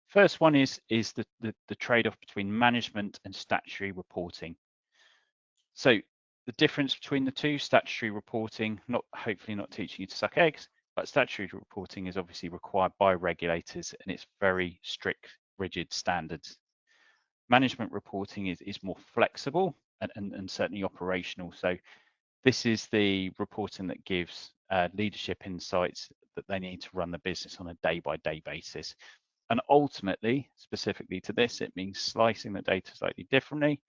First one is the trade-off between management and statutory reporting. So the difference between the two, statutory reporting, hopefully not teaching you to suck eggs, but statutory reporting is obviously required by regulators and it's very strict, rigid standards. Management reporting is more flexible and certainly operational. So this is the reporting that gives leadership insights that they need to run the business on a day-by-day basis. And ultimately, specifically to this, it means slicing the data slightly differently,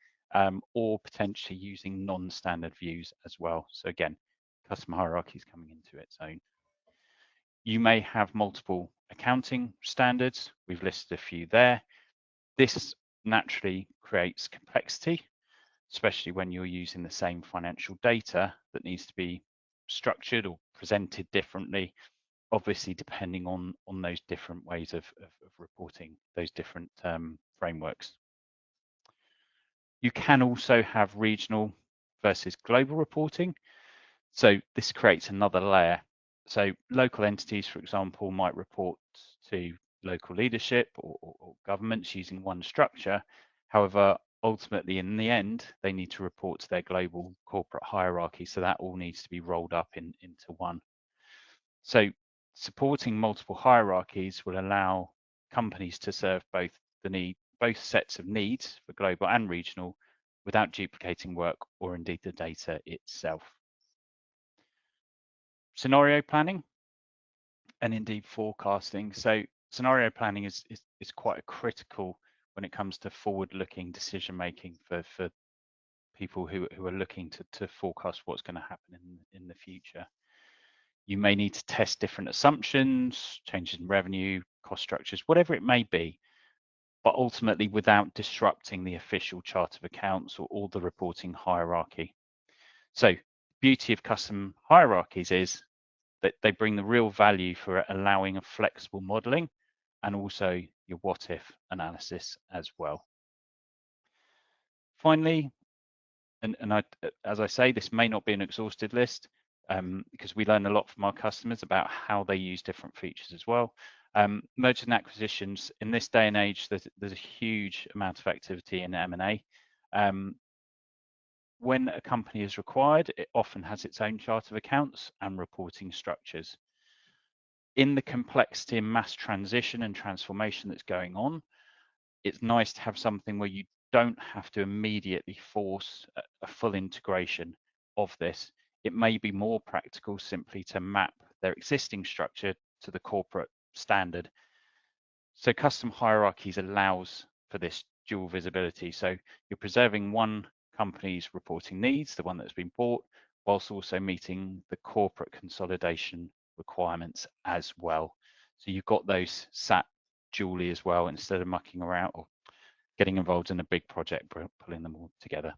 or potentially using non-standard views as well. So again, custom hierarchies coming into its own. You may have multiple accounting standards. We've listed a few there. This naturally creates complexity, especially when you're using the same financial data that needs to be structured or presented differently, obviously depending on those different ways of reporting, those different frameworks. You can also have regional versus global reporting. So this creates another layer. So local entities, for example, might report to local leadership or governments using one structure. However, ultimately, in the end, they need to report to their global corporate hierarchy. So that all needs to be rolled up into one. So supporting multiple hierarchies will allow companies to serve both sets of needs for global and regional without duplicating work or indeed the data itself. Scenario planning and indeed forecasting. So scenario planning is quite critical when it comes to forward-looking decision making for people who are looking to forecast what's going to happen in the future. You may need to test different assumptions, changes in revenue, cost structures, whatever it may be, but ultimately without disrupting the official chart of accounts or the reporting hierarchy. So the beauty of custom hierarchies is that they bring the real value for allowing a flexible modeling and also your what if analysis as well. Finally, as I say, this may not be an exhaustive list because we learn a lot from our customers about how they use different features as well. Mergers and acquisitions, in this day and age, there's a huge amount of activity in M&A. When a company is required, it often has its own chart of accounts and reporting structures. In the complexity and mass transition and transformation that's going on, it's nice to have something where you don't have to immediately force a full integration of this. It may be more practical simply to map their existing structure to the corporate standard. So custom hierarchies allows for this dual visibility. So you're preserving one company's reporting needs, the one that's been bought, whilst also meeting the corporate consolidation requirements as well. So you've got those sat dually as well, instead of mucking around or getting involved in a big project, pulling them all together.